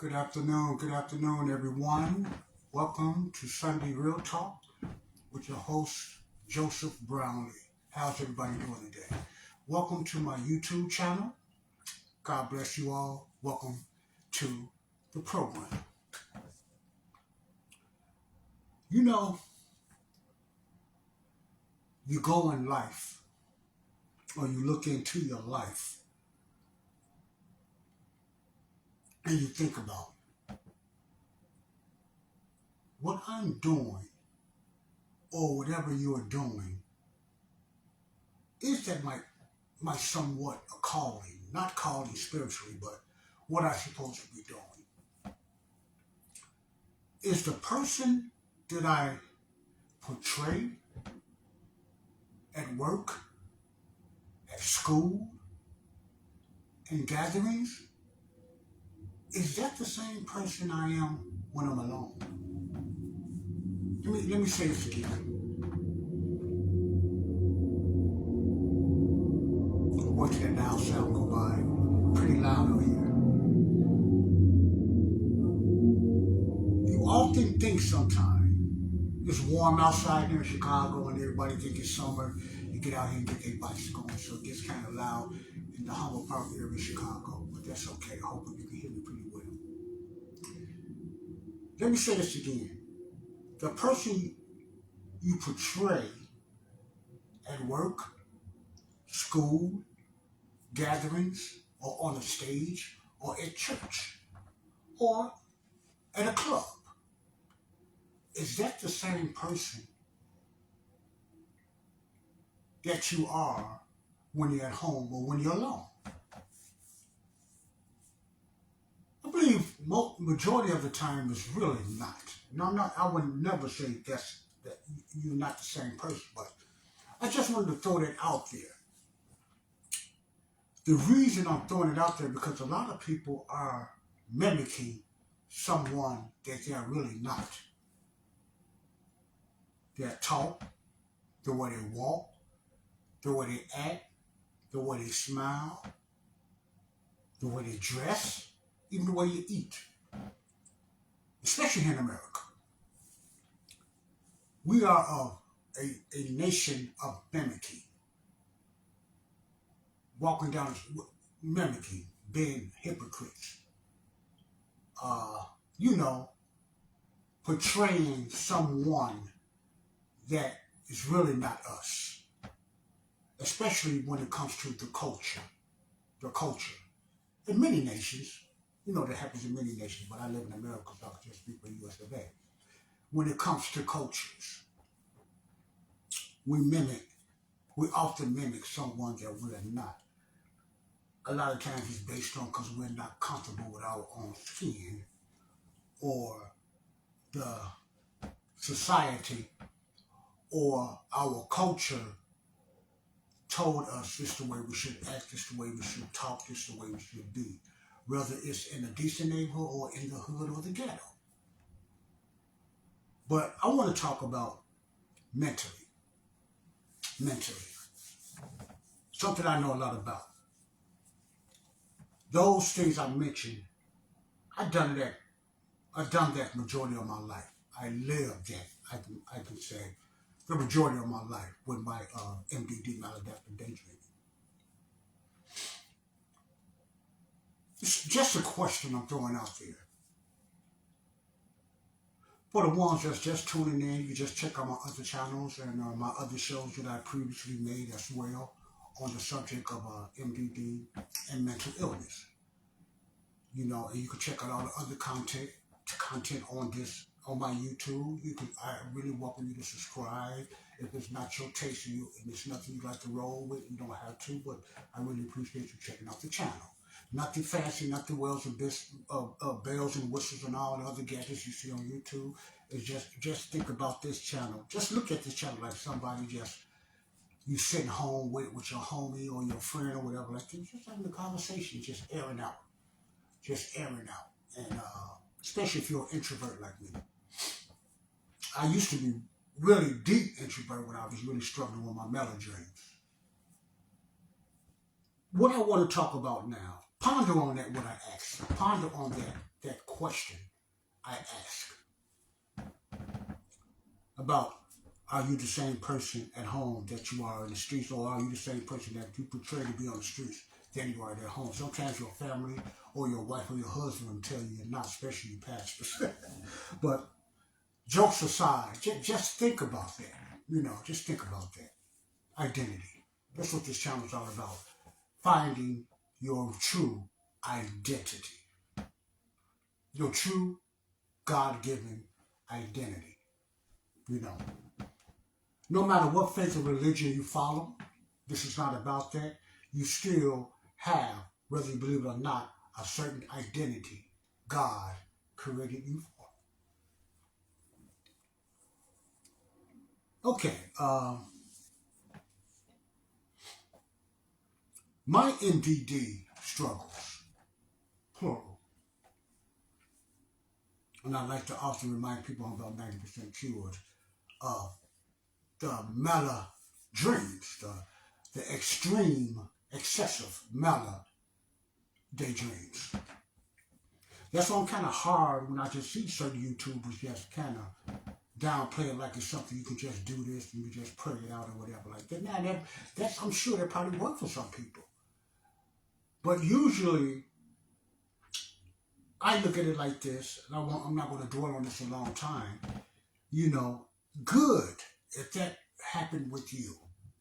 Good afternoon, everyone. Welcome to Sunday Real Talk with your host, Joseph Brownlee. How's everybody doing today? Welcome to my YouTube channel. God bless you all. Welcome to the program. You know, you go in life, or you look into your life, and you think about what I'm doing, or whatever you are doing, is that my somewhat a calling, not calling spiritually, but what I'm supposed to be doing. Is the person that I portray at work, at school, in gatherings, is that the same person I am when I'm alone? Let me say this again. Watch that now sound go by pretty loud over here. You often think sometimes it's warm outside here in Chicago and everybody think it's summer. You get out here and get their bikes going, so it gets kind of loud in the Humboldt Park area of Chicago. But that's okay. I hope you can hear me pretty well. Let me say this again. The person you portray at work, school, gatherings, or on a stage, or at church, or at a club, is that the same person that you are when you're at home or when you're alone? I believe majority of the time is really not. No, I would never say that you're not the same person, but I just wanted to throw that out there. The reason I'm throwing it out there because a lot of people are mimicking someone that they're really not. Their talk, the way they walk, the way they act, the way they smile, the way they dress, even the way you eat, especially here in America. We are a nation of mimicking. Walking down, mimicking, being hypocrites. Portraying someone that is really not us. Especially when it comes to the culture. In many nations, that happens in many nations, but I live in America, so I can just speak for U.S. of A. When it comes to cultures, we often mimic someone that we're not. A lot of times it's based on because we're not comfortable with our own skin, or the society or our culture told us this is the way we should act, this is the way we should talk, this is the way we should be, whether it's in a decent neighborhood or in the hood or the ghetto. But I want to talk about mentally. Something I know a lot about. Those things I mentioned, I've done that majority of my life. I lived that, I can say, the majority of my life with my MDD, maladaptive daydreaming. It's just a question I'm throwing out there. For the ones that's just tuning in, you just check out my other channels and my other shows that I previously made as well on the subject of MDD and mental illness. And you can check out all the other content on my YouTube. I really welcome you to subscribe. If it's not your taste and it's nothing you like to roll with, you don't have to, but I really appreciate you checking out the channel. Nothing fancy, nothing bells and whistles and all the other gadgets you see on YouTube. It's just think about this channel. Just look at this channel like somebody you sitting home with your homie or your friend or whatever, like just having a conversation, just airing out. And especially if you're an introvert like me. I used to be really deep introvert when I was really struggling with my Maladreamers. What I want to talk about now, Ponder on that what I ask. Ponder on that question I ask. About, are you the same person at home that you are in the streets, or are you the same person that you portray to be on the streets than you are at home? Sometimes your family or your wife or your husband will tell you you're not, especially your pastors. But jokes aside, just think about that. Just think about that. Identity. That's what this channel is all about. Finding your true identity. Your true God-given identity. No matter what faith or religion you follow, this is not about that. You still have, whether you believe it or not, a certain identity God created you for. Okay, my MDD struggles, plural, and I like to often remind people I'm about 90% cured of the Maladreamers, the extreme, excessive daydreams. That's why I'm kind of hard when I just see certain YouTubers just kind of downplay it like it's something you can just do this and you just put it out or whatever like that. Now, that's I'm sure that probably works for some people. But usually, I look at it like this, and I'm not going to dwell on this a long time. Good if that happened with you.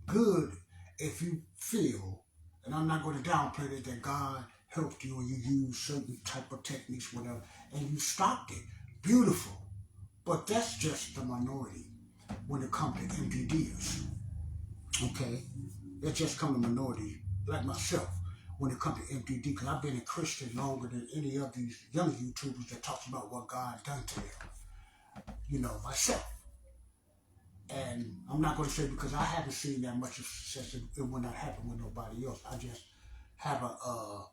Good if you feel, and I'm not going to downplay it, that God helped you and you used certain type of techniques, whatever, and you stopped it. Beautiful. But that's just the minority when it comes to MDDers. Okay? That's just come to minority, like myself, when it comes to MDD, because I've been a Christian longer than any of these young YouTubers that talks about what God done to them. Myself. And I'm not going to say because I haven't seen that much of success, it will not happen with nobody else. I just have a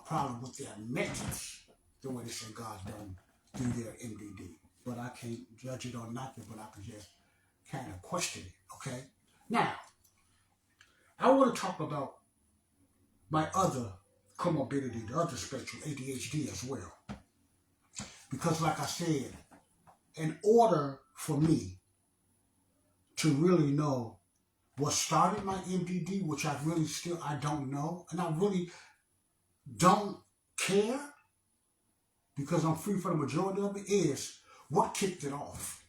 problem with their methods, the way they say God done through their MDD. But I can't judge it or not, but I can just kind of question it, okay? Now, I want to talk about my other comorbidity, the other spectrum, ADHD as well. Because like I said, in order for me to really know what started my MDD, which I don't know, and I really don't care, because I'm free for the majority of it, is what kicked it off.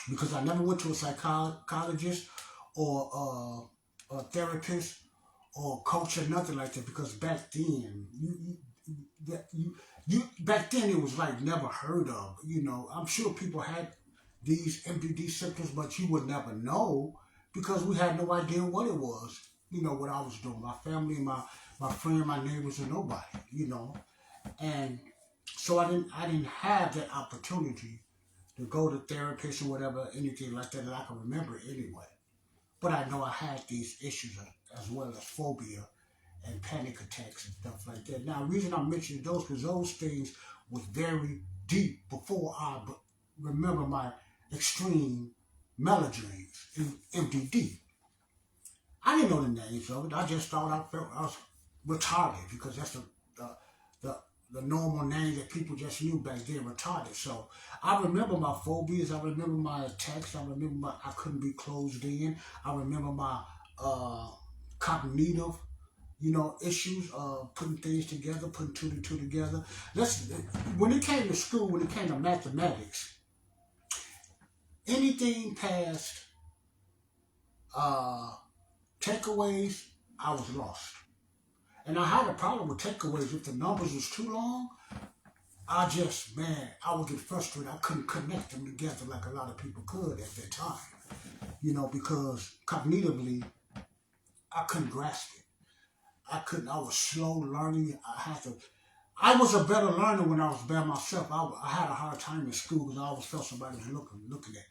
Because I never went to a psychologist or a therapist or coach or nothing like that, because back then, back then it was like never heard of. I'm sure people had these MDD symptoms, but you would never know because we had no idea what it was. What I was doing. My family, my friend, my neighbors, and nobody. And so I didn't have that opportunity to go to therapists or whatever, anything like that I can remember anyway. But I know I had these issues as well as phobia and panic attacks and stuff like that. Now, the reason I'm mentioning those, because those things was very deep before I remember my extreme Maladreamers in MDD. I didn't know the names of it. I just thought I was retarded, because that's the normal name that people just knew back then, retarded. So I remember my phobias, I remember my attacks, I remember I couldn't be closed in, I remember my cognitive, issues, putting things together, putting two and two together. When it came to school, when it came to mathematics, anything past takeaways, I was lost. And I had a problem with takeaways. If the numbers was too long, I would get frustrated. I couldn't connect them together like a lot of people could at that time. Because cognitively, I couldn't grasp it. I was slow learning. I was a better learner when I was by myself. I had a hard time in school because I always felt somebody was looking at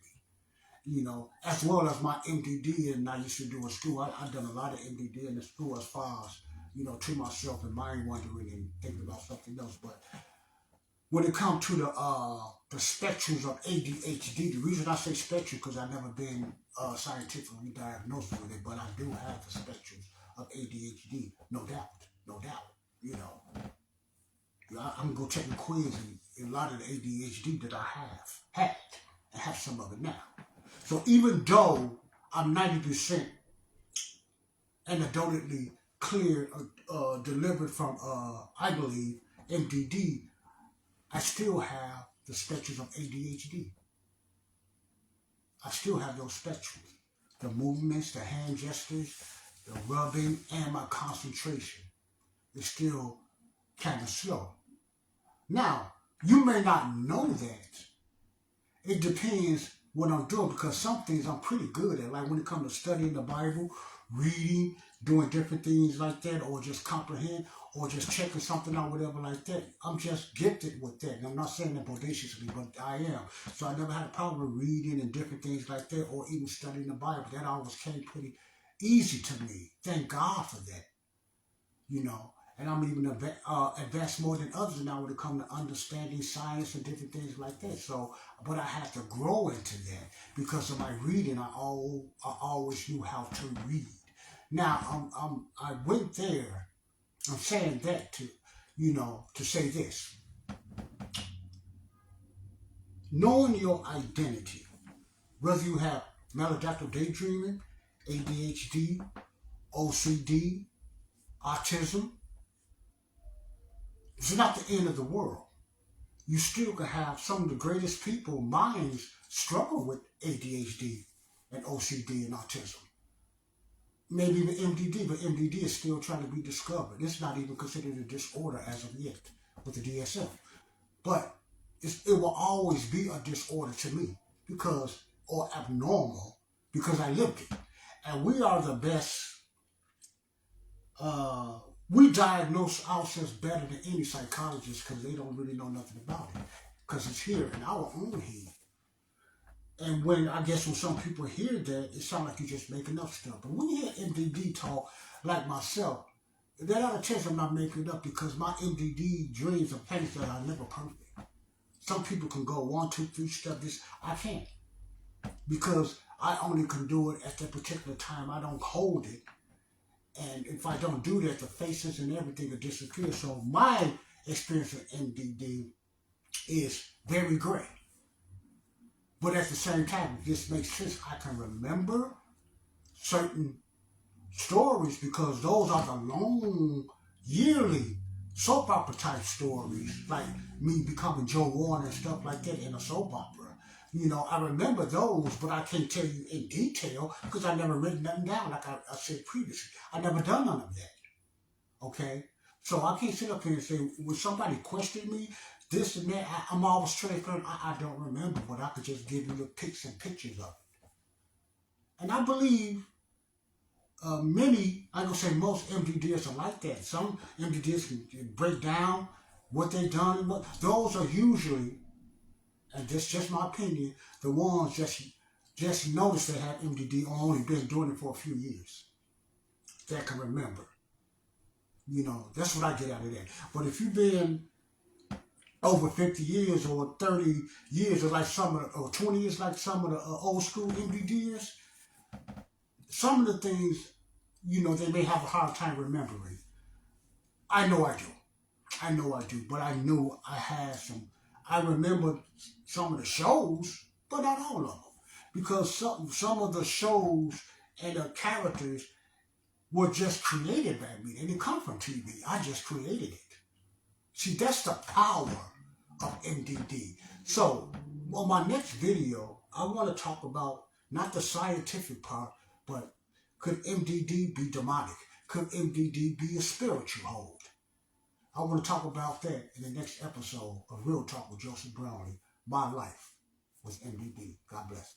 me. As well as my MDD, and I used to do in school. I've done a lot of MDD in the school as far as, to myself and mind wandering and thinking about something else. But when it comes to the spectrums of ADHD, the reason I say spectrum, because I've never been scientifically diagnosed with it, but I do have the spectrums of ADHD, no doubt. you know, I'm going to take a quiz and a lot of the ADHD that I had and have some of it now. So even though I'm 90% anecdotally cleared, delivered from, I believe, MDD, I still have the spectrum of ADHD. I still have those spectrums. The movements, the hand gestures, the rubbing, and my concentration is still kind of slow. Now, you may not know that. It depends what I'm doing, because some things I'm pretty good at. Like when it comes to studying the Bible, reading, doing different things like that, or just comprehend, or just checking something out, whatever like that. I'm just gifted with that. And I'm not saying that bodaciously, but I am. So I never had a problem with reading and different things like that, or even studying the Bible. That always came pretty easy to me. Thank God for that. You know, and I'm even advanced more than others now when it comes to understanding science and different things like that. So, but I had to grow into that because of my reading. I always knew how to read. Now, I went there. I'm saying that to, to say this. Knowing your identity, whether you have maladaptive daydreaming, ADHD, OCD, autism, it's not the end of the world. You still can have some of the greatest people, minds, struggle with ADHD and OCD and autism. Maybe even MDD, but MDD is still trying to be discovered. It's not even considered a disorder as of yet with the DSM. But it will always be a disorder to me, or abnormal, because I lived it. And we are the best. We diagnose ourselves better than any psychologist because they don't really know nothing about it, because it's here in our own head. And when some people hear that, it sounds like you're just making up stuff. But when you hear MDD talk, like myself, that ought to tell I'm not making it up, because my MDD dreams of things that are never perfect. Some people can go 1, 2, 3 steps. I can't, because I only can do it at that particular time. I don't hold it. And if I don't do that, the faces and everything will disappear. So my experience with MDD is very great. But at the same time, this makes sense. I can remember certain stories because those are the long, yearly soap opera type stories, like me becoming Joe Warner and stuff like that in a soap opera. I remember those, but I can't tell you in detail because I never written nothing down, like I said previously. I never done none of that. Okay? So I can't sit up here and say, when somebody question me, this and that, I'm always transparent. I don't remember, but I could just give you the pics and pictures of it. And I believe many, I don't say most MDDs are like that. Some MDDs can break down what they've done. Those are usually, and this is just my opinion, the ones just notice they have MDD or only been doing it for a few years. That can remember. That's what I get out of that. But if you've been over 50 years or 30 years, or 20 years like some of the old school MDDs, some of the things, they may have a hard time remembering. I know I do. But I knew I had some. I remember some of the shows, but not all of them. Because some of the shows and the characters were just created by me. They didn't come from TV. I just created it. See, that's the power of MDD. So, on my next video, I want to talk about not the scientific part, but could MDD be demonic? Could MDD be a spiritual hold? I want to talk about that in the next episode of Real Talk with Joseph Brownlee, My Life with MDD. God bless.